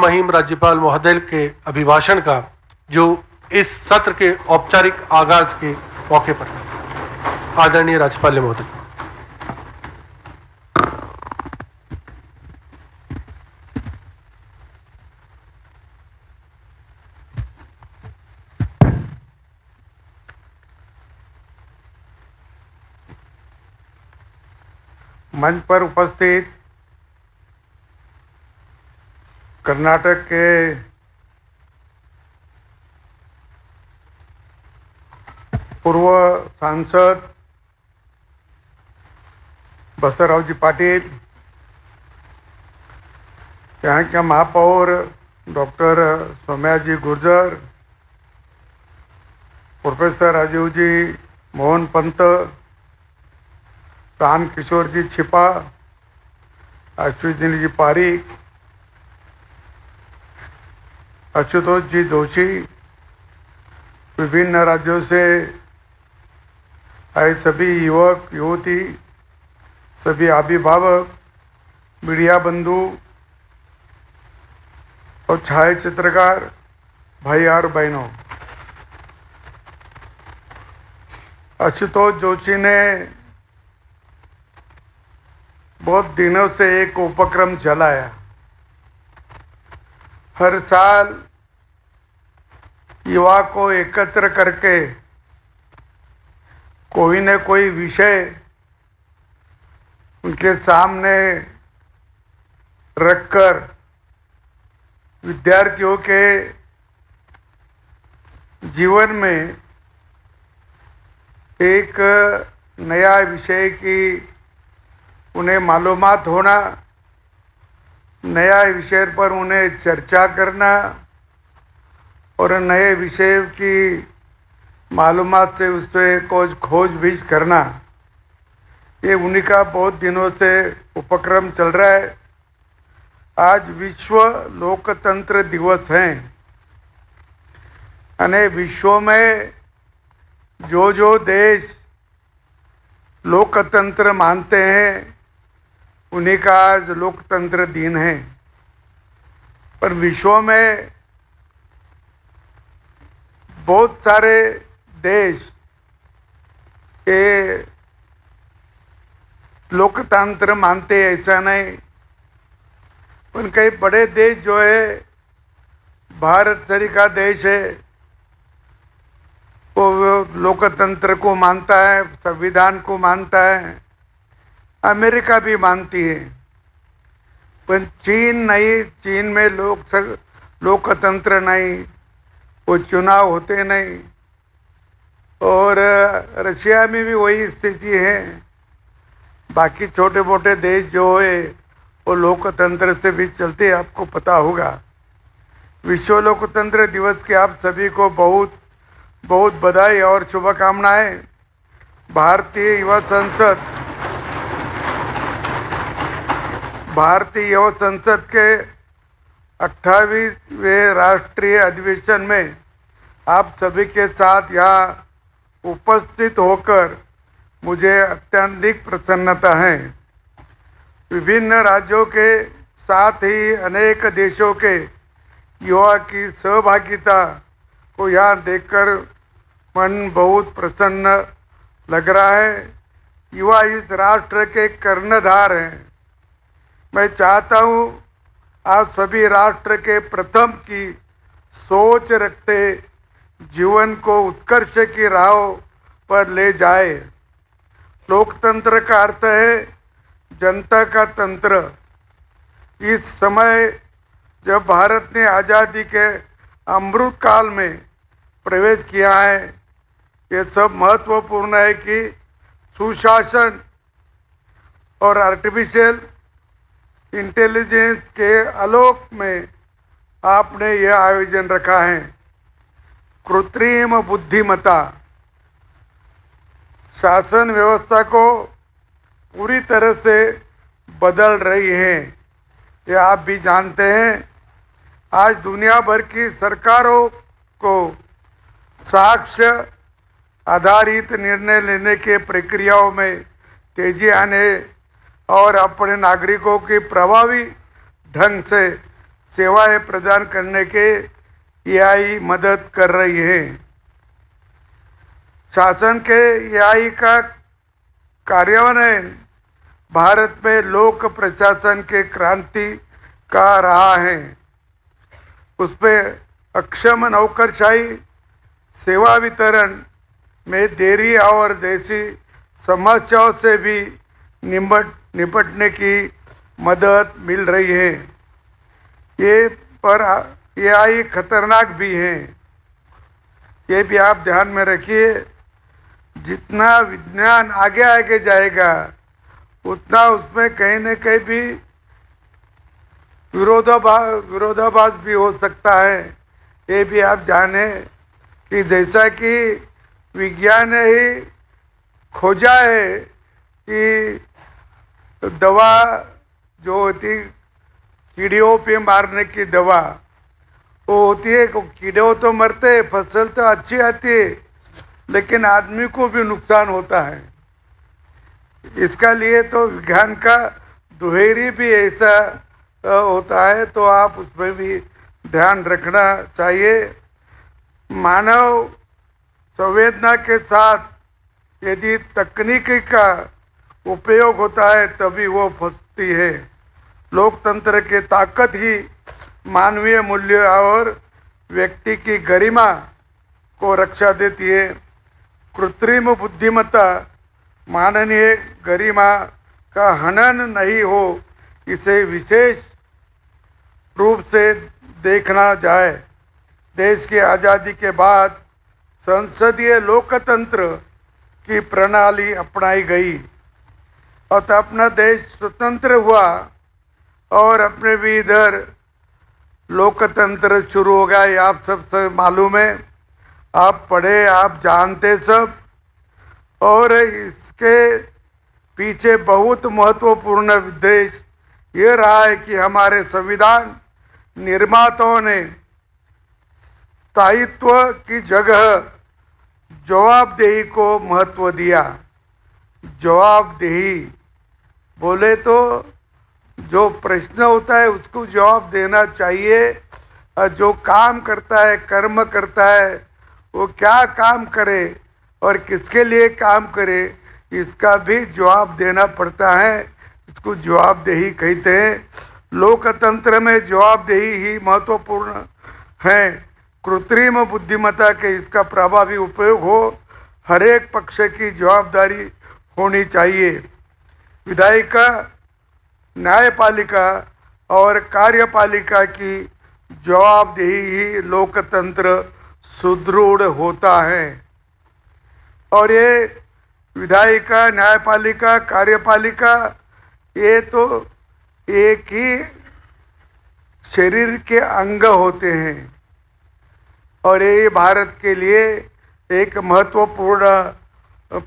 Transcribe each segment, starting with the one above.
महिम राज्यपाल महोदय के अभिभाषण का, जो इस सत्र के औपचारिक आगाज के मौके पर था। आदरणीय राज्यपाल महोदय। मंच पर उपस्थित कर्नाटक के पूर्व सांसद बसवरावजी पाटिल, यहाँ के महापौर डॉक्टर सौम्याजी गुर्जर, प्रोफेसर राजीव जी मोहन पंत, राम किशोर जी छिपा, अश्विनी जी पारिक, अच्युतोष जी जोशी, विभिन्न राज्यों से आए सभी युवक युवती, सभी अभिभावक, मीडिया बंधु और छायाचित्रकार भाई और बहनों, आशुतोष जोशी ने बहुत दिनों से एक उपक्रम चलाया। हर साल युवा को एकत्र करके कोई न कोई विषय उनके सामने रखकर विद्यार्थियों के जीवन में एक नया विषय की उन्हें मालूमात होना, नया विषय पर उन्हें चर्चा करना और नए विषय की मालूमात से उससे कुछ खोजबीज करना, ये उन्हीं का बहुत दिनों से उपक्रम चल रहा है। आज विश्व लोकतंत्र दिवस है। अने विश्व में जो देश लोकतंत्र मानते हैं उन्हीं का आज लोकतंत्र दिन है। पर विश्व में बहुत सारे देश ये लोकतंत्र मानते हैं, ऐसा नहीं। पर कई बड़े देश जो है, भारत सरी का देश है, वो लोकतंत्र को मानता है, संविधान को मानता है, अमेरिका भी मानती है। पर चीन नहीं, चीन में लोकतंत्र नहीं, वो चुनाव होते नहीं। और रशिया में भी वही स्थिति है। बाकी छोटे मोटे देश जो है वो लोकतंत्र से भी चलते, आपको पता होगा। विश्व लोकतंत्र दिवस के आप सभी को बहुत बहुत बधाई और शुभकामनाएं। भारतीय युवा संसद के 28वें राष्ट्रीय अधिवेशन में आप सभी के साथ यहाँ उपस्थित होकर मुझे अत्यधिक प्रसन्नता है। विभिन्न राज्यों के साथ ही अनेक देशों के युवा की सहभागिता को यहाँ देखकर मन बहुत प्रसन्न लग रहा है। युवा इस राष्ट्र के कर्णधार हैं। मैं चाहता हूँ आप सभी राष्ट्र के प्रथम की सोच रखते जीवन को उत्कर्ष की राह पर ले जाए। लोकतंत्र का अर्थ है जनता का तंत्र। इस समय जब भारत ने आज़ादी के अमृत काल में प्रवेश किया है, ये सब महत्वपूर्ण है कि सुशासन और आर्टिफिशियल इंटेलिजेंस के आलोक में आपने यह आयोजन रखा है। कृत्रिम बुद्धिमत्ता शासन व्यवस्था को पूरी तरह से बदल रही है, ये आप भी जानते हैं। आज दुनिया भर की सरकारों को साक्ष्य आधारित निर्णय लेने के प्रक्रियाओं में तेजी आने और अपने नागरिकों की प्रभावी ढंग से सेवाएं प्रदान करने के एआई मदद कर रही है। शासन के एआई का कार्यान्वयन भारत में लोक प्रशासन के क्रांति का रहा है। उसमें अक्षम नौकरशाही, सेवा वितरण में देरी और जैसी समस्याओं से भी निपटने की मदद मिल रही है। ये पर एआई खतरनाक भी है, ये भी आप ध्यान में रखिए। जितना विज्ञान आगे आगे जाएगा उतना उसमें कहीं न कहीं भी विरोधाभास भी हो सकता है। ये भी आप जाने कि जैसा कि विज्ञान ने ही खोजा है कि दवा जो होती कीड़ों पे मारने की दवा वो होती है, कीड़े तो मरते हैं, फसल तो अच्छी आती है, लेकिन आदमी को भी नुकसान होता है। इसका लिए तो विज्ञान का दुहेरी भी ऐसा होता है, तो आप उसमें भी ध्यान रखना चाहिए। मानव संवेदना के साथ यदि तकनीकी का उपयोग होता है तभी वो फंसती है। लोकतंत्र की ताकत ही मानवीय मूल्य और व्यक्ति की गरिमा को रक्षा देती है। कृत्रिम बुद्धिमत्ता माननीय गरिमा का हनन नहीं हो, इसे विशेष रूप से देखना जाए। देश की आज़ादी के बाद संसदीय लोकतंत्र की प्रणाली अपनाई गई और अपना देश स्वतंत्र हुआ और अपने भी इधर लोकतंत्र शुरू हो गया। ये आप सब मालूम है, आप पढ़े, आप जानते सब। और इसके पीछे बहुत महत्वपूर्ण उद्देश्य ये रहा है कि हमारे संविधान निर्माताओं ने स्थायित्व की जगह जवाबदेही को महत्व दिया। जवाबदेही बोले तो जो प्रश्न होता है उसको जवाब देना चाहिए, और जो काम करता है, कर्म करता है, वो क्या काम करे और किसके लिए काम करे, इसका भी जवाब देना पड़ता है। इसको जवाबदेही कहते हैं। लोकतंत्र में जवाबदेही ही महत्वपूर्ण है। कृत्रिम बुद्धिमत्ता के इसका प्रभावी उपयोग हो, हर एक पक्ष की जवाबदारी होनी चाहिए। विधायिका, न्यायपालिका और कार्यपालिका की जवाबदेही ही लोकतंत्र सुदृढ़ होता है। और ये विधायिका, न्यायपालिका, कार्यपालिका ये तो एक ही शरीर के अंग होते हैं और ये भारत के लिए एक महत्वपूर्ण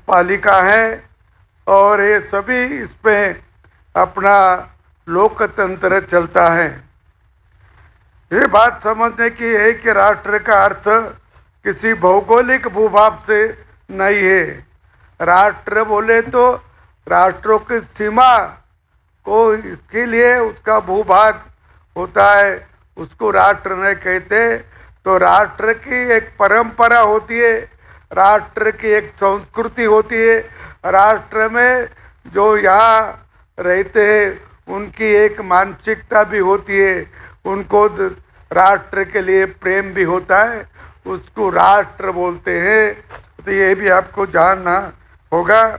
पालिका है और ये सभी इसमें अपना लोकतंत्र चलता है। ये बात समझने की है कि राष्ट्र का अर्थ किसी भौगोलिक भूभाग से नहीं है। राष्ट्र बोले तो राष्ट्रों की सीमा को, इसके लिए उसका भूभाग होता है, उसको राष्ट्र नहीं कहते। तो राष्ट्र की एक परंपरा होती है, राष्ट्र की एक संस्कृति होती है, राष्ट्र में जो यहाँ रहते हैं उनकी एक मानसिकता भी होती है, उनको राष्ट्र के लिए प्रेम भी होता है, उसको राष्ट्र बोलते हैं। तो ये भी आपको जानना होगा।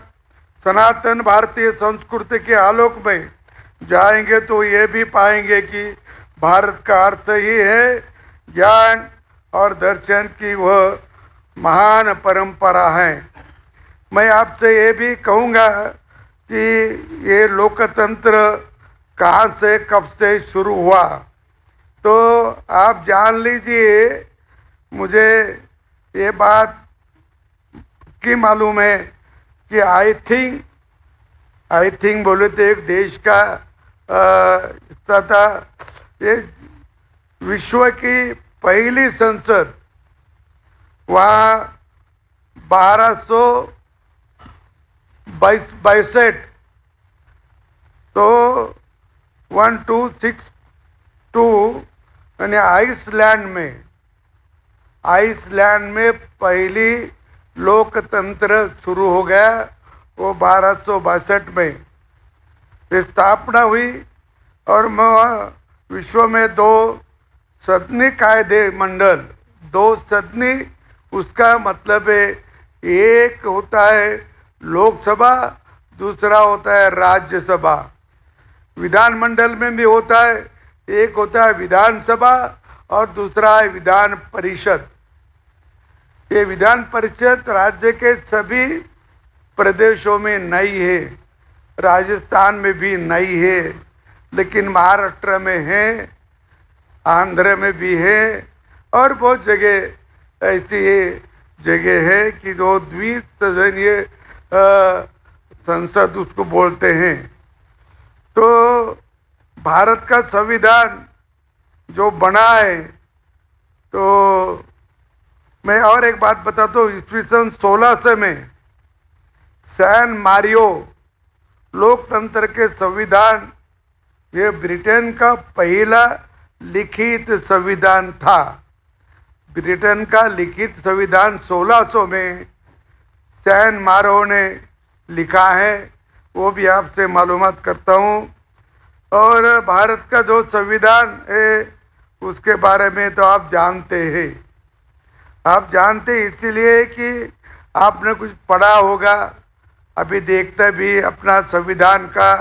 सनातन भारतीय संस्कृति के आलोक में जाएंगे तो ये भी पाएंगे कि भारत का अर्थ ही है ज्ञान और दर्शन की वह महान परंपरा है। मैं आपसे ये भी कहूँगा कि ये लोकतंत्र कहाँ से कब से शुरू हुआ, तो आप जान लीजिए। मुझे ये बात की मालूम है कि आई थिंक बोले तो एक देश का हिस्सा था। ये विश्व की पहली संसद वहाँ 1262 तो 1262 यानी आइसलैंड में पहली लोकतंत्र शुरू हो गया। वो 1262 में स्थापना हुई और विश्व में 2 सदनी कायदे मंडल, 2 सदनी, उसका मतलब है एक होता है लोकसभा, दूसरा होता है राज्यसभा। विधानमंडल में भी होता है, एक होता है विधानसभा और दूसरा है विधान परिषद। ये विधान परिषद राज्य के सभी प्रदेशों में नहीं है, राजस्थान में भी नहीं है, लेकिन महाराष्ट्र में है, आंध्र में भी है और बहुत जगह ऐसी जगह है कि जो द्विसदनीय संसद उसको बोलते हैं। तो भारत का संविधान जो बना है, तो मैं और एक बात बताता हूँ। ईस्वी सन 1600 में सैन मारियो लोकतंत्र के संविधान, ये ब्रिटेन का पहला लिखित संविधान था। ब्रिटेन का लिखित संविधान 1600 में सैन मारो ने लिखा है, वो भी आपसे मालूमात करता हूँ। और भारत का जो संविधान है उसके बारे में तो आप जानते हैं। आप जानते इसीलिए कि आपने कुछ पढ़ा होगा। अभी देखते भी अपना संविधान का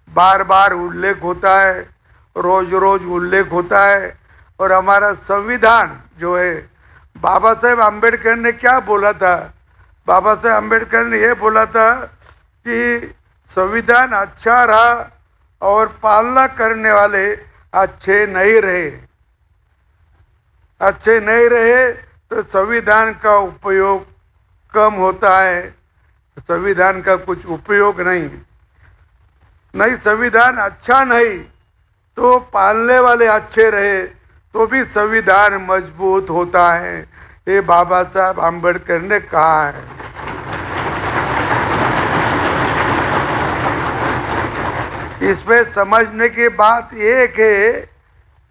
बार बार उल्लेख होता है, रोज रोज उल्लेख होता है। और हमारा संविधान जो है, बाबा साहेब आम्बेडकर ने क्या बोला था? बाबा साहेब आम्बेडकर ने ये बोला था कि संविधान अच्छा रहा और पालना करने वाले अच्छे नहीं रहे तो संविधान का उपयोग कम होता है। संविधान का कुछ उपयोग नहीं, संविधान अच्छा नहीं तो पालने वाले अच्छे रहे तो भी संविधान मजबूत होता है। ये बाबा साहब आम्बेडकर ने कहा है। इसमें समझने की बात एक है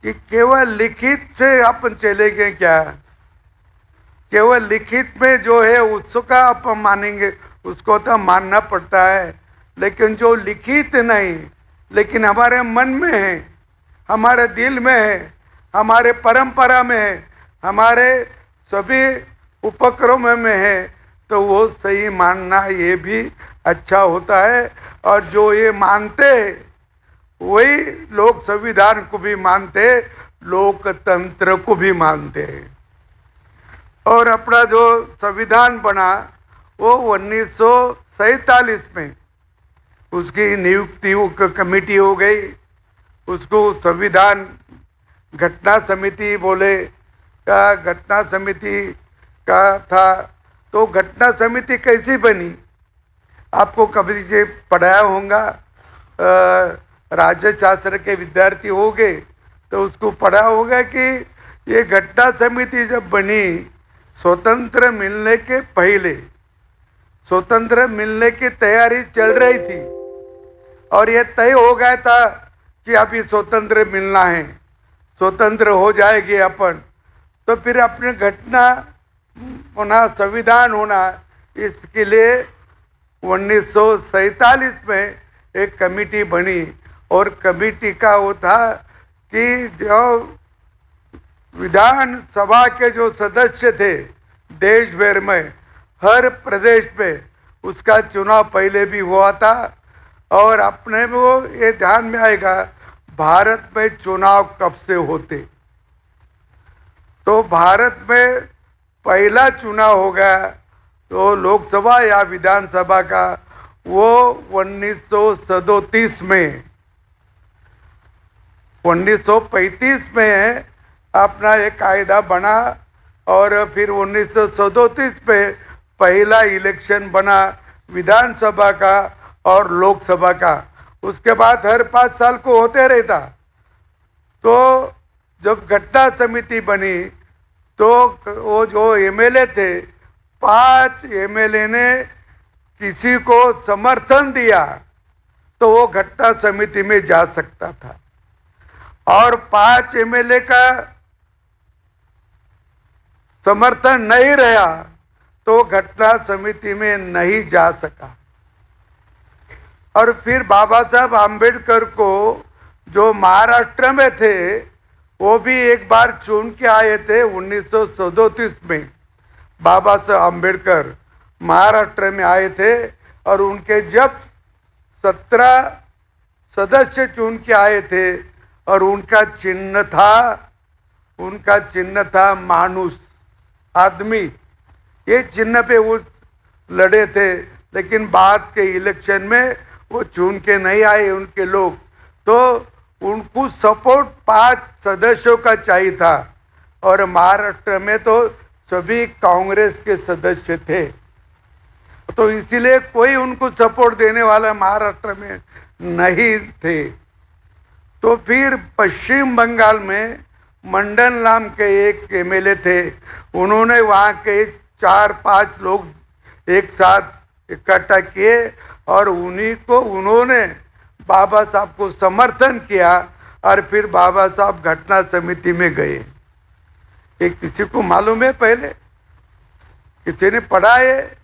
कि केवल लिखित से अपन चलेंगे क्या? केवल लिखित में जो है उसका अपन मानेंगे, उसको तो मानना पड़ता है। लेकिन जो लिखित नहीं, लेकिन हमारे मन में है, हमारे दिल में है, हमारे परंपरा में है, हमारे सभी उपक्रमों में है, तो वो सही मानना ये भी अच्छा होता है। और जो ये मानते हैं वही लोग संविधान को भी मानते, लोकतंत्र को भी मानते हैं। और अपना जो संविधान बना वो 1947 में उसकी नियुक्ति कमेटी हो गई। उसको संविधान घटना समिति बोले, का घटना समिति का था। तो घटना समिति कैसी बनी? आपको कभी से पढ़ाया होगा, राज्य शास्त्र के विद्यार्थी हो गए तो उसको पढ़ा होगा कि ये घटना समिति जब बनी स्वतंत्र मिलने के पहले, स्वतंत्र मिलने की तैयारी चल रही थी और ये तय हो गया था कि अभी स्वतंत्र मिलना है, स्वतंत्र हो जाएंगे अपन। तो फिर अपने घटना होना, संविधान होना, इसके लिए 1947 में एक कमेटी बनी। और कमेटी का वो था कि जो विधान सभा के जो सदस्य थे देश भर में, हर प्रदेश में उसका चुनाव पहले भी हुआ था। और अपने में वो ये ध्यान में आएगा, भारत में चुनाव कब से होते? तो भारत में पहला चुनाव हो गया तो लोकसभा या विधानसभा का, वो 1937 में। 1935 में अपना एक कायदा बना और फिर 1937 में पहला इलेक्शन बना विधानसभा का और लोकसभा का। उसके बाद हर 5 साल को होते रहता। तो जब घटना समिति बनी तो वो जो एमएलए थे, 5 एमएलए ने किसी को समर्थन दिया तो वो घटना समिति में जा सकता था। और 5 एमएलए का समर्थन नहीं रहा तो घटना समिति में नहीं जा सका। और फिर बाबा साहब आम्बेडकर को जो महाराष्ट्र में थे वो भी एक बार चुन के आए थे 1937 में। बाबा साहब आम्बेडकर महाराष्ट्र में आए थे और उनके जब 17 सदस्य चुन के आए थे और उनका चिन्ह था मानुष, आदमी। ये चिन्ह पे वो लड़े थे, लेकिन बाद के इलेक्शन में वो चुन के नहीं आए उनके लोग, तो उनको सपोर्ट 5 सदस्यों का चाहिए था। और महाराष्ट्र में तो सभी कांग्रेस के सदस्य थे, तो इसीलिए कोई उनको सपोर्ट देने वाला महाराष्ट्र में नहीं थे। तो फिर पश्चिम बंगाल में मंडन नाम के एक एमएलए थे, उन्होंने वहाँ के 4-5 लोग एक साथ इकट्ठा किए और उन्होंने बाबा साहब को समर्थन किया और फिर बाबा साहब घटना समिति में गए। ये किसी को मालूम है? पहले किसी ने पढ़ा है?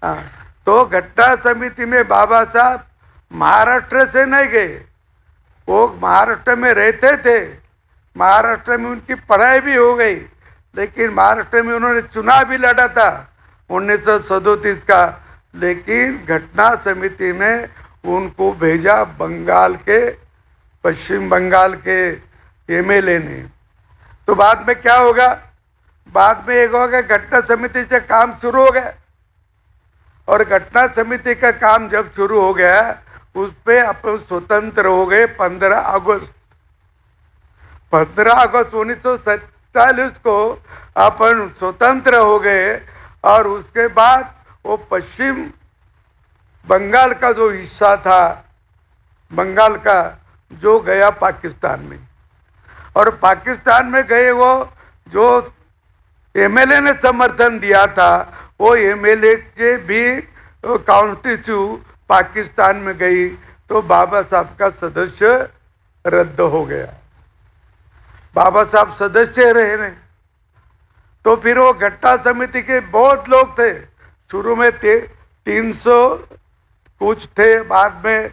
हाँ, तो घटना समिति में बाबा साहब महाराष्ट्र से नहीं गए, वो महाराष्ट्र में रहते थे, महाराष्ट्र में उनकी पढ़ाई भी हो गई, लेकिन महाराष्ट्र में उन्होंने चुनाव भी लड़ा था 1937 का, लेकिन घटना समिति में उनको भेजा बंगाल के, पश्चिम बंगाल के एमएलए ने। तो बाद में क्या होगा? बाद में एक होगा घटना समिति से काम शुरू हो गया, और घटना समिति का काम जब शुरू हो गया उस पे अपन स्वतंत्र हो गए 15 अगस्त 1947 को अपन स्वतंत्र हो गए। और उसके बाद वो पश्चिम बंगाल का जो हिस्सा था, बंगाल का, जो गया पाकिस्तान में, और पाकिस्तान में गए वो जो एमएलए ने समर्थन दिया था वो एमएलए के भी कॉन्स्टिट्यू पाकिस्तान में गई, तो बाबा साहब का सदस्य रद्द हो गया। बाबा साहब सदस्य रहे नहीं। तो फिर वो घटना समिति के बहुत लोग थे, शुरू में 300 कुछ थे, बाद में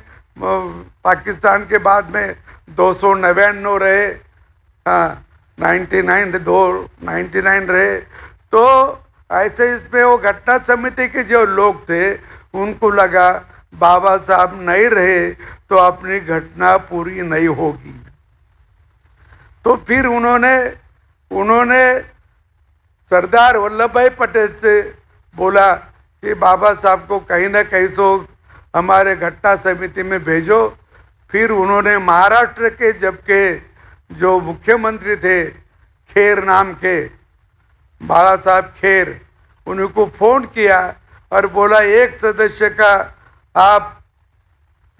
पाकिस्तान के बाद में 299 रहे, 99 रहे। तो ऐसे इसमें वो घटना समिति के जो लोग थे उनको लगा बाबा साहब नहीं रहे तो अपनी घटना पूरी नहीं होगी। तो फिर उन्होंने सरदार वल्लभ भाई पटेल से बोला कि बाबा साहब को कहीं ना कहीं तो हमारे घटना समिति में भेजो। फिर उन्होंने महाराष्ट्र के जबकि जो मुख्यमंत्री थे खेर नाम के, बाला साहब खेर, उनको फोन किया और बोला एक सदस्य का आप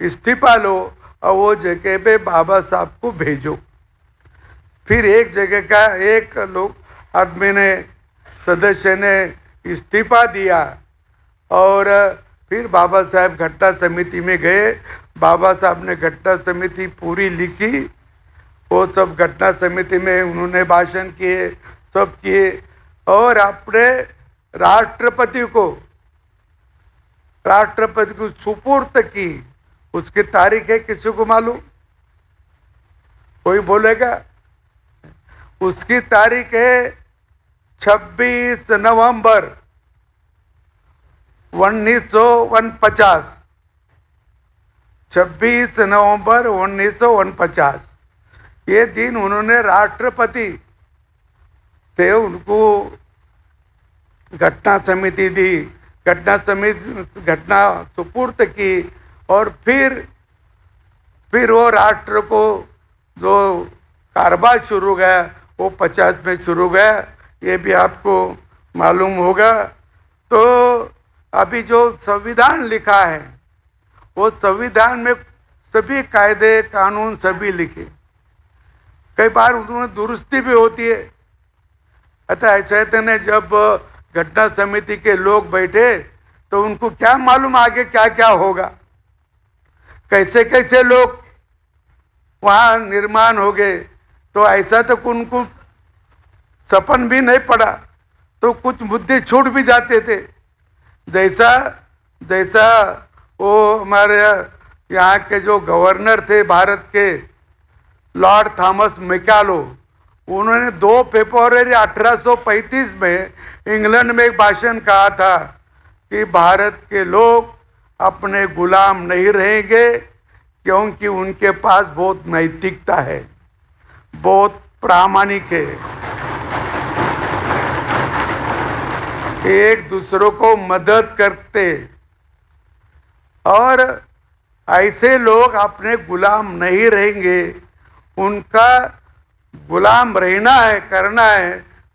इस्तीफा लो और वो जगह पे बाबा साहब को भेजो। फिर एक जगह का एक लोग आदमी ने, सदस्य ने इस्तीफा दिया और फिर बाबा साहब घटना समिति में गए। बाबा साहब ने घटना समिति पूरी लिखी, वो सब घटना समिति में उन्होंने भाषण किए, सब किए, और अपने राष्ट्रपति को सुपुर्द की। उसकी तारीख है, किसी को मालूम? कोई बोलेगा? उसकी तारीख है 26 नवंबर 1949। 26 नवंबर 1949 ये दिन उन्होंने राष्ट्रपति थे, उनको घटना समिति दी, घटना सुपुर्द की। और फिर वो राष्ट्र को जो कारोबार शुरू गया वो 50 में शुरू गया, ये भी आपको मालूम होगा। तो अभी जो संविधान लिखा है वो संविधान में सभी कायदे कानून सभी लिखे, कई बार उन्होंने दुरुस्ती भी होती है। अतः ऐसे ने जब घटना समिति के लोग बैठे तो उनको क्या मालूम आगे क्या क्या होगा, कैसे कैसे लोग वहाँ निर्माण हो गए, तो ऐसा तो उनको सपन भी नहीं पड़ा, तो कुछ मुद्दे छूट भी जाते थे। जैसा जैसा वो हमारे यहाँ के जो गवर्नर थे भारत के, लॉर्ड थॉमस मैकालो, उन्होंने 2 फरवरी 1835 में इंग्लैंड में एक भाषण कहा था कि भारत के लोग अपने गुलाम नहीं रहेंगे, क्योंकि उनके पास बहुत नैतिकता है, बहुत प्रामाणिक है, एक दूसरों को मदद करते, और ऐसे लोग अपने गुलाम नहीं रहेंगे। उनका गुलाम रहना है, करना है,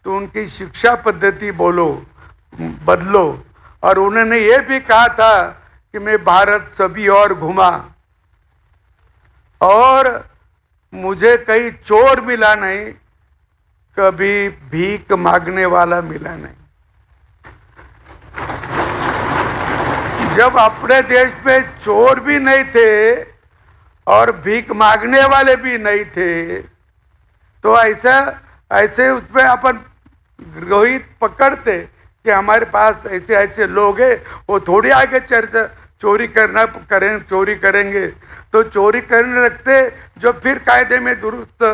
तो उनकी शिक्षा पद्धति बदलो। और उन्होंने ये भी कहा था कि मैं भारत सभी और घुमा, और मुझे कहीं चोर मिला नहीं, कभी भीख मांगने वाला मिला नहीं। जब अपने देश में चोर भी नहीं थे और भीख मांगने वाले भी नहीं थे, तो ऐसे उसमें अपन रोहित पकड़ते कि हमारे पास ऐसे ऐसे लोग हैं, वो थोड़ी आगे चोरी करेंगे, तो चोरी करने लगते, जो फिर कायदे में दुरुस्त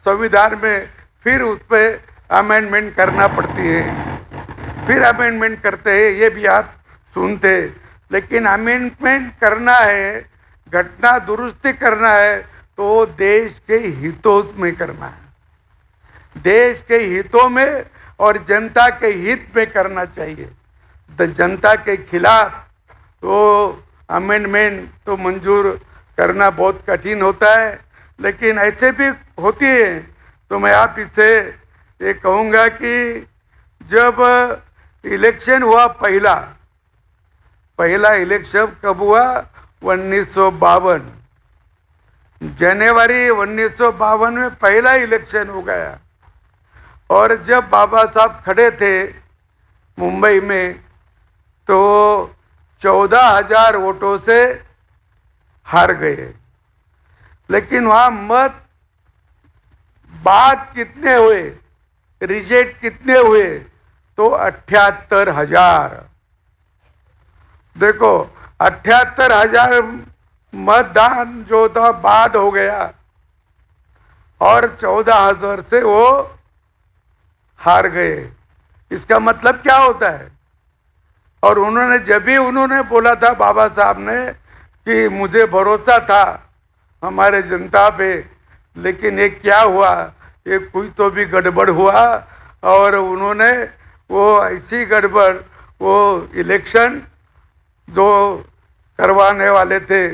संविधान में फिर उस पर अमेंडमेंट करना पड़ती है, फिर अमेंडमेंट करते हैं, ये भी आप सुनते। लेकिन अमेंडमेंट करना है, घटना दुरुस्ती करना है, तो देश के हितों में करना है, देश के हितों में और जनता के हित में करना चाहिए। जनता के खिलाफ तो अमेंडमेंट तो मंजूर करना बहुत कठिन होता है, लेकिन ऐसे भी होती है। तो मैं आप इससे ये कहूँगा कि जब इलेक्शन हुआ, पहला इलेक्शन कब हुआ? 1952, जनवरी 1952 में पहला इलेक्शन हो गया। और जब बाबा साहब खड़े थे मुंबई में, तो 14,000 वोटों से हार गए। लेकिन वहां मत बाद कितने हुए, रिजेक्ट कितने हुए? तो 78,000। देखो, 78,000 मतदान जो था बाद हो गया, और 14,000 से वो हार गए। इसका मतलब क्या होता है? और उन्होंने जब भी उन्होंने बोला था, बाबा साहब ने, कि मुझे भरोसा था हमारे जनता पे, लेकिन ये क्या हुआ, ये कुछ तो भी गड़बड़ हुआ। और उन्होंने वो ऐसी गड़बड़, वो इलेक्शन जो करवाने वाले थे,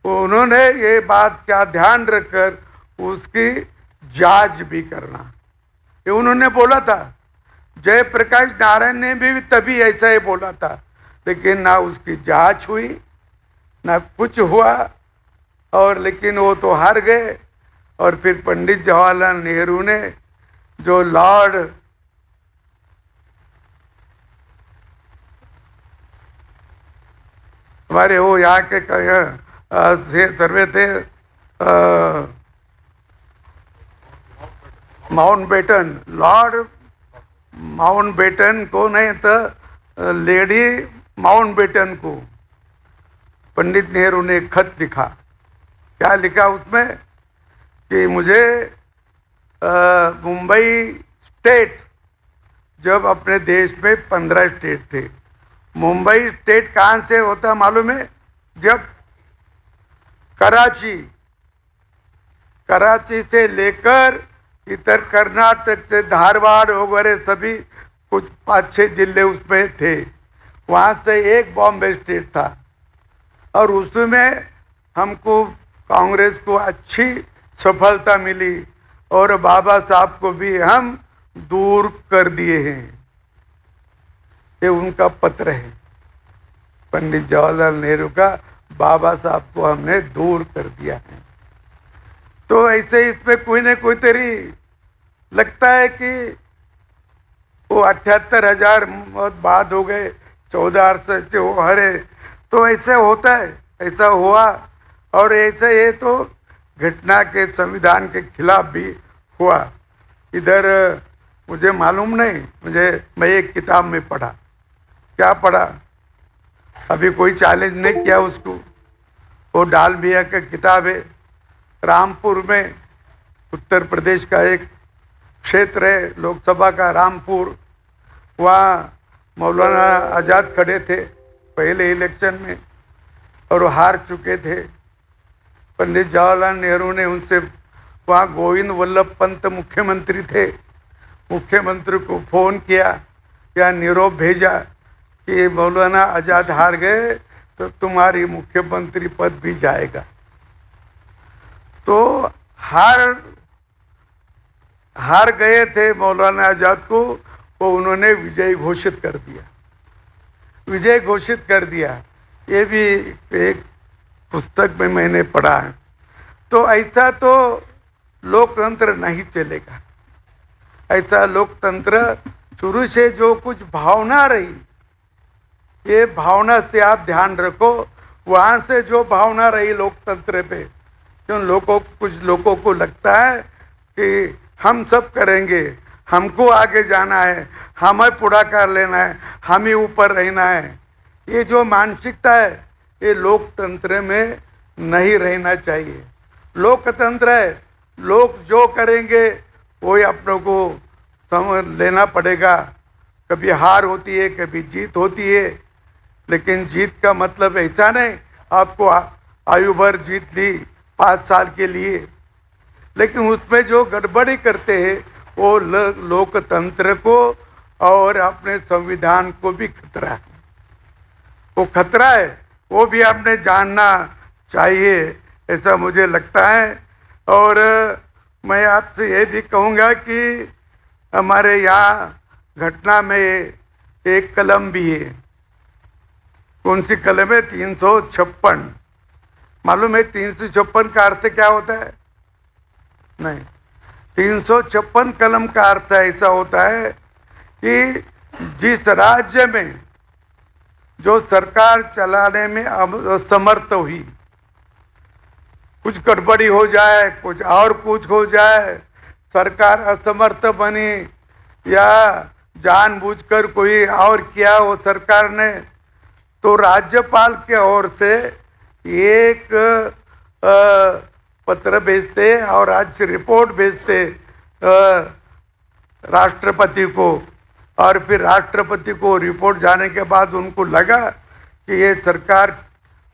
उन्होंने ये बात का ध्यान रखकर उसकी जांच भी करना, ये उन्होंने बोला था। जयप्रकाश नारायण ने भी तभी ऐसा ही बोला था, लेकिन ना उसकी जांच हुई, ना कुछ हुआ, और लेकिन वो तो हार गए। और फिर पंडित जवाहरलाल नेहरू ने, जो लॉर्ड हमारे वो यहाँ के सर्वे थे, माउंटबेटन, लॉर्ड माउंटबेटन को, नहीं तो लेडी माउंटबेटन को, पंडित नेहरू ने एक खत लिखा। क्या लिखा उसमें? कि मुझे मुंबई स्टेट, जब अपने देश में 15 स्टेट थे, मुंबई स्टेट कहाँ से होता मालूम है? जब कराची से लेकर इधर कर्नाटक से धारवाड़ वगैरह सभी कुछ 5-6 जिले उसमें थे, वहाँ से एक बॉम्बे स्टेट था। और उसमें हमको, कांग्रेस को अच्छी सफलता मिली, और बाबा साहब को भी हम दूर कर दिए हैं। ये उनका पत्र है, पंडित जवाहरलाल नेहरू का, बाबा साहब को हमने दूर कर दिया है। तो ऐसे इसमें कोई न कोई तरी लगता है कि वो 78,000 बाद हो गए, 14,000 से वो हरे, तो ऐसे होता है, ऐसा हुआ। और ऐसे ये तो घटना के संविधान के खिलाफ भी हुआ। इधर मुझे मालूम नहीं, मैं एक किताब में पढ़ा। क्या पढ़ा? अभी कोई चैलेंज नहीं किया उसको। वो डालमिया का किताब है। रामपुर में, उत्तर प्रदेश का एक क्षेत्र है लोकसभा का, रामपुर। वहाँ मौलाना आज़ाद खड़े थे पहले इलेक्शन में और हार चुके थे। पंडित जवाहरलाल नेहरू ने उनसे, वहाँ गोविंद वल्लभ पंत मुख्यमंत्री थे, मुख्यमंत्री को फोन किया या निरोप भेजा कि मौलाना आज़ाद हार गए तो तुम्हारी मुख्यमंत्री पद भी जाएगा। तो हार गए थे मौलाना आज़ाद को, वो उन्होंने विजय घोषित कर दिया। विजय घोषित कर दिया। ये भी एक पुस्तक में मैंने पढ़ा है। तो ऐसा तो लोकतंत्र नहीं चलेगा। ऐसा लोकतंत्र शुरू से जो कुछ भावना रही, ये भावना से आप ध्यान रखो। वहां से जो भावना रही लोकतंत्र पे, कुछ लोगों को लगता है कि हम सब करेंगे, हमको आगे जाना है, हमें पूरा कर लेना है, हम ही ऊपर रहना है। ये जो मानसिकता है, ये लोकतंत्र में नहीं रहना चाहिए। लोकतंत्र है, लोग जो करेंगे वही अपनों को समझ लेना पड़ेगा। कभी हार होती है, कभी जीत होती है, लेकिन जीत का मतलब ऐसा नहीं आपको आयु भर जीत ली 5 साल के लिए। लेकिन उसमें जो गड़बड़ी करते हैं वो लोकतंत्र को और अपने संविधान को भी खतरा है। वो खतरा है, वो भी आपने जानना चाहिए, ऐसा मुझे लगता है। और मैं आपसे ये भी कहूँगा कि हमारे यहाँ घटना में एक कलम भी है। कौन सी कलम है? 356। मालूम है 356 का अर्थ क्या होता है? नहीं, 356 कलम का अर्थ ऐसा होता है कि जिस राज्य में जो सरकार चलाने में असमर्थ हुई, कुछ गड़बड़ी हो जाए, कुछ हो जाए, सरकार असमर्थ बनी या जानबूझकर कोई और किया वो सरकार ने, तो राज्यपाल के ओर से एक पत्र भेजते और आज रिपोर्ट भेजते राष्ट्रपति को। और फिर राष्ट्रपति को रिपोर्ट जाने के बाद उनको लगा कि ये सरकार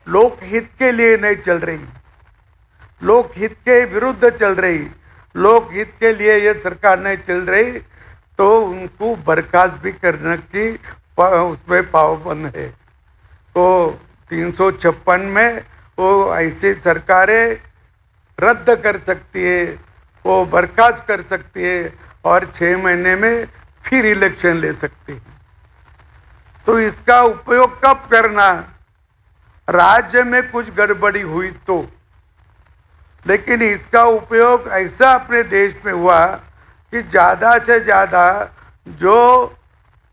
लोकहित के लिए नहीं चल रही, लोकहित के विरुद्ध चल रही, लोकहित के लिए ये सरकार नहीं चल रही, तो उनको बर्खास्त भी करने की उसमें पाबंद है। तो 356 में वो ऐसी सरकारें रद्द कर सकती है, वो बर्खास्त कर सकती है और 6 महीने में फिर इलेक्शन ले सकती है। तो इसका उपयोग कब करना? राज्य में कुछ गड़बड़ी हुई तो। लेकिन इसका उपयोग ऐसा अपने देश में हुआ कि ज़्यादा से ज़्यादा जो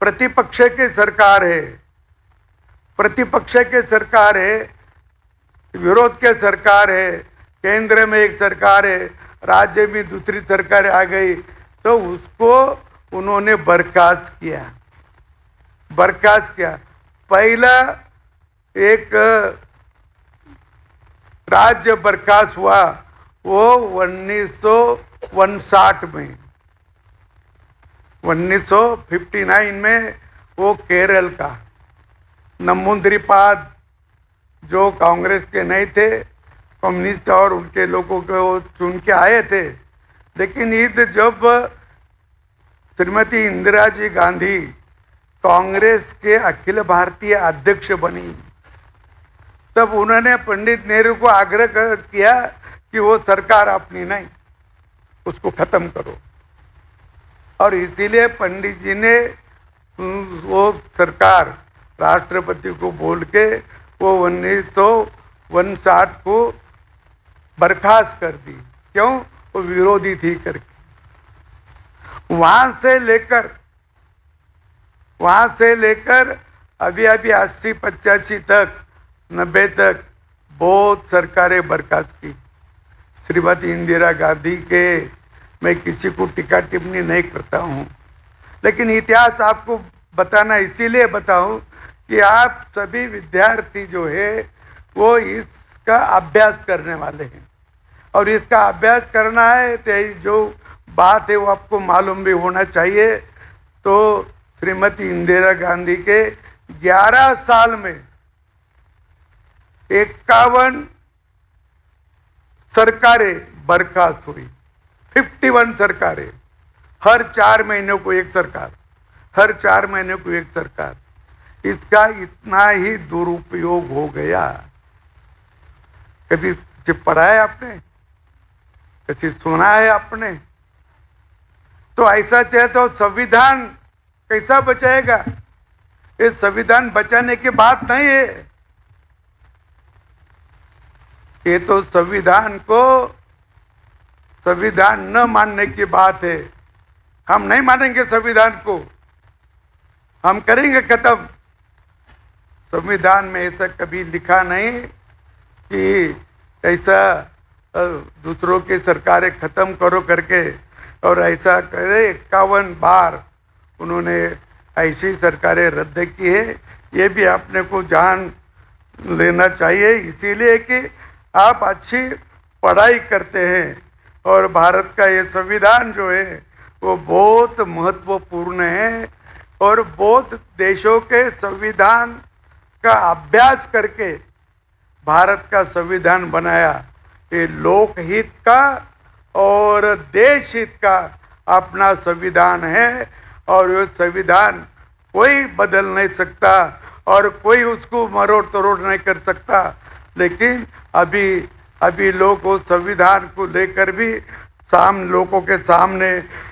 प्रतिपक्ष के सरकार है, विरोध के सरकार है, केंद्र में एक सरकार है, राज्य में दूसरी सरकार आ गई, तो उसको उन्होंने बर्खास्त किया। पहला एक राज्य बर्खास्त हुआ वो 1959 में, 1959 में वो केरल का नंबूदिरीपाद, जो कांग्रेस के नहीं थे, कम्युनिस्ट और उनके लोगों को चुन के आए थे। लेकिन जब श्रीमती इंदिरा जी गांधी कांग्रेस के अखिल भारतीय अध्यक्ष बनी, तब उन्होंने पंडित नेहरू को आग्रह किया कि वो सरकार अपनी नहीं, उसको खत्म करो। और इसीलिए पंडित जी ने वो सरकार राष्ट्रपति को बोल के वो 1959 को बर्खास्त कर दी। क्यों? वो विरोधी थी करके। वहां से लेकर अभी 80, 85 तक, 90 तक बहुत सरकारें बर्खास्त की। श्रीमती इंदिरा गांधी के मैं किसी को टीका टिप्पणी नहीं करता हूँ, लेकिन इतिहास आपको बताना इसीलिए बताऊं कि आप सभी विद्यार्थी जो है वो इसका अभ्यास करने वाले हैं, और इसका अभ्यास करना है तो जो बात है वो आपको मालूम भी होना चाहिए। तो श्रीमती इंदिरा गांधी के 11 साल में 51 सरकारें बर्खास्त हुई, 51 सरकारें, हर 4 महीनों को एक सरकार, हर 4 महीने को एक सरकार। इसका इतना ही दुरुपयोग हो गया। कभी पढ़ा है आपने, कभी सुना है आपने? तो ऐसा चाहे तो संविधान कैसा बचाएगा? ये संविधान बचाने की बात नहीं है, ये तो संविधान न मानने की बात है। हम नहीं मानेंगे संविधान को, हम करेंगे खत्म। संविधान में ऐसा कभी लिखा नहीं कि ऐसा दूसरों की सरकारें खत्म करो करके, और ऐसा करे 51 बार उन्होंने ऐसी सरकारें रद्द की है। ये भी अपने को जान लेना चाहिए, इसीलिए कि आप अच्छी पढ़ाई करते हैं, और भारत का ये संविधान जो है वो बहुत महत्वपूर्ण है, और बहुत देशों के संविधान का अभ्यास करके भारत का संविधान बनाया। ये लोकहित का और देश हित का अपना संविधान है, और ये संविधान कोई बदल नहीं सकता और कोई उसको मरोड़ तोड़ नहीं कर सकता। लेकिन अभी लोग उस संविधान को लेकर भी लोगों के सामने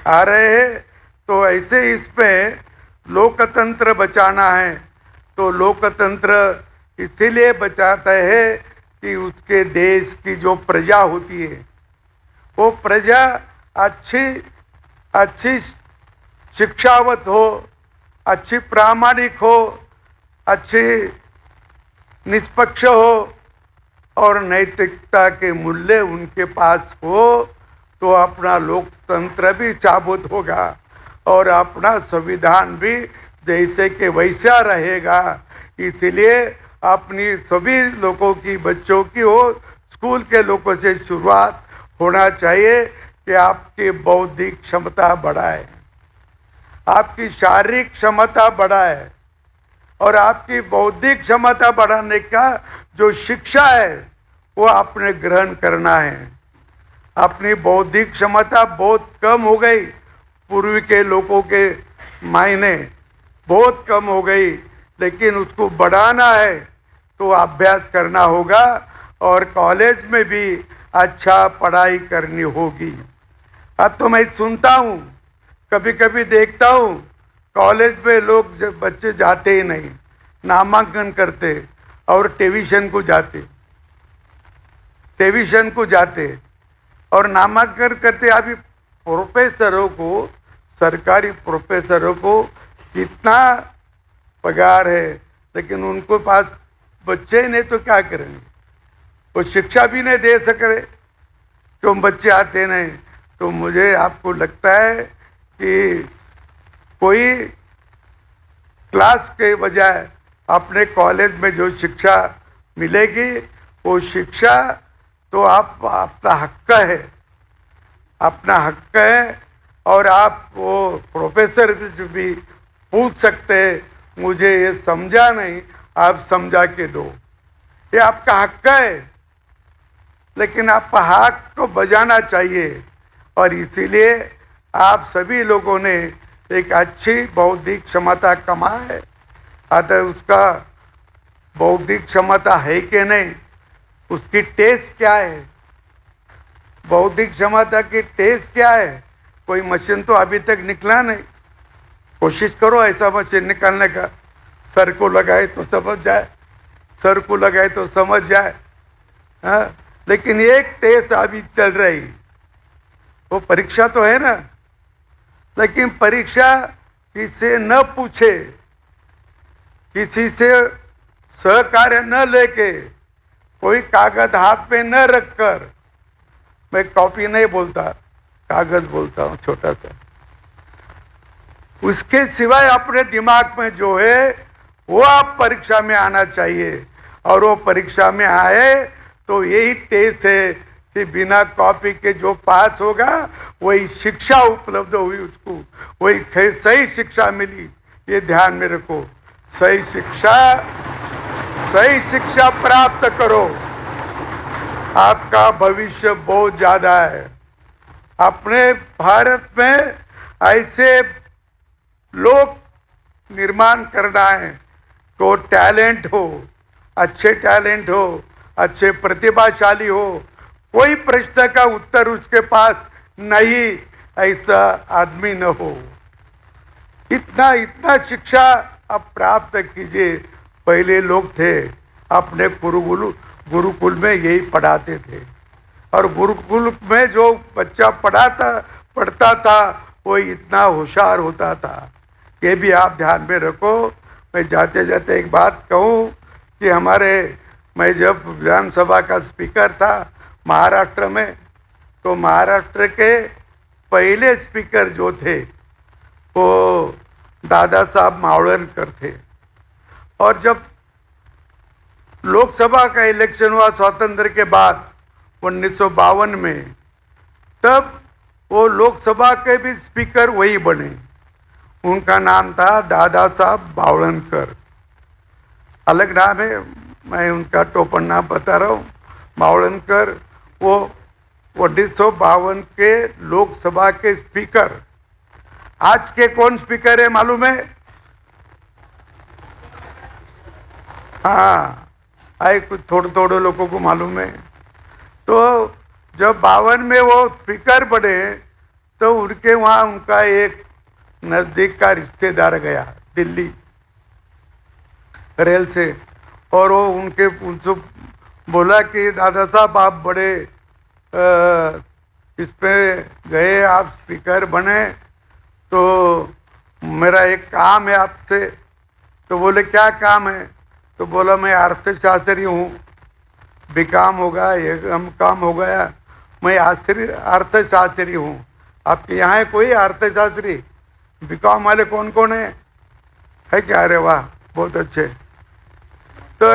आ रहे हैं। तो ऐसे इसमें लोकतंत्र बचाना है, तो लोकतंत्र इसीलिए बचाता है कि उसके देश की जो प्रजा होती है वो प्रजा अच्छी शिक्षावत हो, अच्छी प्रामाणिक हो, अच्छी निष्पक्ष हो, और नैतिकता के मूल्य उनके पास हो, तो अपना लोकतंत्र भी चाबुत होगा और अपना संविधान भी जैसे कि वैसा रहेगा। इसलिए अपनी सभी लोगों की, बच्चों की हो, स्कूल के लोगों से शुरुआत होना चाहिए कि आपकी बौद्धिक क्षमता बढ़ाए, आपकी शारीरिक क्षमता बढ़ाए, और आपकी बौद्धिक क्षमता बढ़ाने का जो शिक्षा है वो आपने ग्रहण करना है। अपनी बौद्धिक क्षमता बहुत कम हो गई, पूर्व के लोगों के मायने बहुत कम हो गई, लेकिन उसको बढ़ाना है तो अभ्यास करना होगा, और कॉलेज में भी अच्छा पढ़ाई करनी होगी। अब तो मैं सुनता हूँ, कभी कभी देखता हूँ, कॉलेज में लोग जब बच्चे जाते ही नहीं, नामांकन करते और टेविशन को जाते और नामांकन करते। अभी प्रोफेसरों को, सरकारी प्रोफेसरों को कितना पगार है, लेकिन उनको पास बच्चे ही नहीं तो क्या करेंगे? वो शिक्षा भी नहीं दे सक रहे, क्यों बच्चे आते नहीं। तो मुझे आपको लगता है कि कोई क्लास के बजाय अपने कॉलेज में जो शिक्षा मिलेगी वो शिक्षा तो अपना हक है, अपना हक है। और आप वो प्रोफेसर भी पूछ सकते हैं, मुझे ये समझा नहीं, आप समझा के दो, ये आपका हक है, लेकिन आपका हक को बजाना चाहिए। और इसीलिए आप सभी लोगों ने एक अच्छी बौद्धिक क्षमता कमाए, अतः उसका बौद्धिक क्षमता है कि नहीं, उसकी टेस्ट क्या है, बौद्धिक क्षमता की टेस्ट क्या है? कोई मशीन तो अभी तक निकला नहीं। कोशिश करो ऐसा मशीन निकालने का, सर को लगाए तो समझ जाए, सर को लगाए तो समझ जाए। हाँ, लेकिन एक टेस्ट अभी चल रही, वो परीक्षा तो है ना, लेकिन परीक्षा किसी न पूछे, किसी से सहकार्य न लेके, कोई कागज हाथ पे न रखकर मैं कॉपी नहीं बोलता, कागज बोलता हूँ छोटा सा। उसके सिवाय अपने दिमाग में जो है वो आप परीक्षा में आना चाहिए, और वो परीक्षा में आए तो यही टेस्ट है कि बिना कॉपी के जो पास होगा वही शिक्षा उपलब्ध हुई, उसको वही सही शिक्षा मिली। ये ध्यान में रखो, सही शिक्षा प्राप्त करो, आपका भविष्य बहुत ज्यादा है। अपने भारत में ऐसे लोग निर्माण करना है तो टैलेंट हो, अच्छे टैलेंट हो, अच्छे प्रतिभाशाली हो, कोई प्रश्न का उत्तर उसके पास नहीं, ऐसा आदमी न हो। इतना शिक्षा आप प्राप्त कीजिए। पहले लोग थे अपने गुरुकुल में यही पढ़ाते थे, और गुरुकुल में जो बच्चा पढ़ता था वो इतना होशियार होता था। ये भी आप ध्यान में रखो। मैं जाते जाते एक बात कहूँ कि मैं जब विधानसभा का स्पीकर था महाराष्ट्र में, तो महाराष्ट्र के पहले स्पीकर जो थे वो दादा साहब मावळणकर थे। और जब लोकसभा का इलेक्शन हुआ स्वातंत्र के बाद 1952 में, तब वो लोकसभा के भी स्पीकर वही बने। उनका नाम था दादा साहब मावळणकर, अलग नाम है, मैं उनका टोपन नाम बता रहा हूँ, मावळणकर। वो 1952 के लोकसभा के स्पीकर। आज के कौन स्पीकर है मालूम है? हाँ, आए कुछ थोड़े लोगों को मालूम है। तो जब 52 में वो स्पीकर बने तो उनके वहाँ उनका एक नजदीक का रिश्तेदार गया दिल्ली रेल से, और वो उनसे बोला कि दादा साहब आप बड़े इस पे गए, आप स्पीकर बने, तो मेरा एक काम है आपसे। तो बोले क्या काम है? तो बोला मैं अर्थशास्त्री हूँ, बीकॉम होगा, ये काम हो गया, मैं अर्थशास्त्री हूँ। आपके यहाँ है कोई अर्थशास्त्री? बीकॉम वाले कौन कौन है क्या? अरे वाह, बहुत अच्छे। तो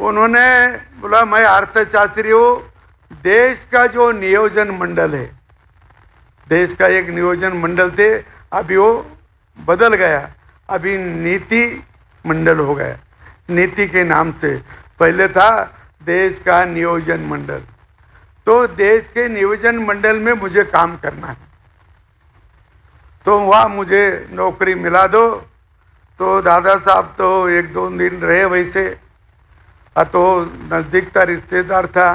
उन्होंने बोला मैं अर्थशास्त्री हूँ, देश का जो नियोजन मंडल है, देश का एक नियोजन मंडल थे, अभी वो बदल गया, अभी नीति मंडल हो गया। नीति के नाम से पहले था देश का नियोजन मंडल। तो देश के नियोजन मंडल में मुझे काम करना है, तो वहाँ मुझे नौकरी मिला दो। तो दादा साहब तो 1-2 दिन रहे वैसे, तो नज़दीक का रिश्तेदार था।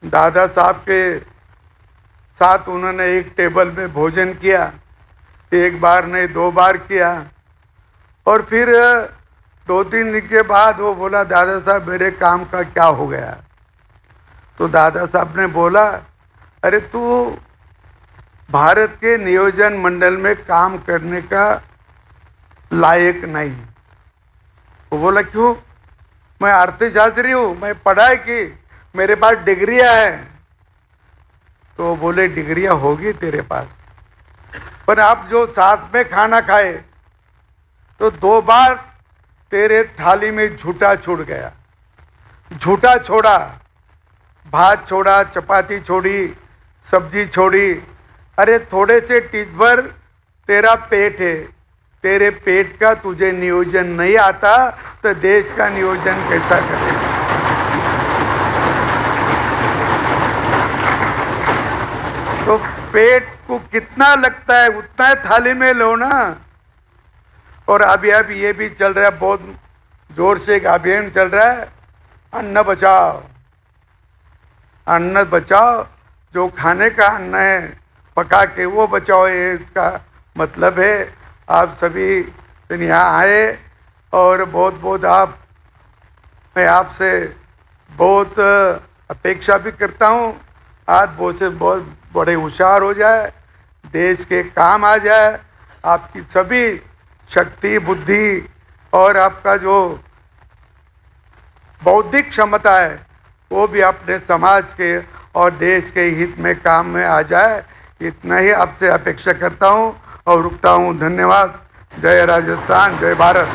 दादा साहब के साथ उन्होंने एक टेबल में भोजन किया, एक बार नहीं 2 बार किया। और फिर 2-3 दिन के बाद वो बोला दादा साहब मेरे काम का क्या हो गया? तो दादा साहब ने बोला अरे तू भारत के नियोजन मंडल में काम करने का लायक नहीं। वो बोला क्यों? मैं अर्थशास्त्री हूँ, मैं पढ़ाई की, मेरे पास डिग्रियां हैं। तो बोले डिग्रियां होगी तेरे पास, पर आप जो साथ में खाना खाए तो 2 बार तेरे थाली में झूठा छूट गया। झूठा छोड़ा, भात छोड़ा, चपाती छोड़ी, सब्जी छोड़ी। अरे थोड़े से टीज भर तेरा पेट है, तेरे पेट का तुझे नियोजन नहीं आता तो देश का नियोजन कैसा करेगा? तो पेट को कितना लगता है उतना थाली में लो ना। और अभी ये भी चल रहा है, बहुत जोर से एक अभियान चल रहा है, अन्न बचाओ। अन्न बचाओ, जो खाने का अन्न है पका के वो बचाओ, ये इसका मतलब है। आप सभी यहाँ आए और बहुत बहुत मैं आपसे बहुत अपेक्षा भी करता हूँ आज बहुत बड़े होशियार हो जाए, देश के काम आ जाए, आपकी सभी शक्ति बुद्धि और आपका जो बौद्धिक क्षमता है वो भी अपने समाज के और देश के हित में काम में आ जाए, इतना ही आपसे अपेक्षा करता हूँ और रुकता हूँ। धन्यवाद। जय राजस्थान, जय भारत।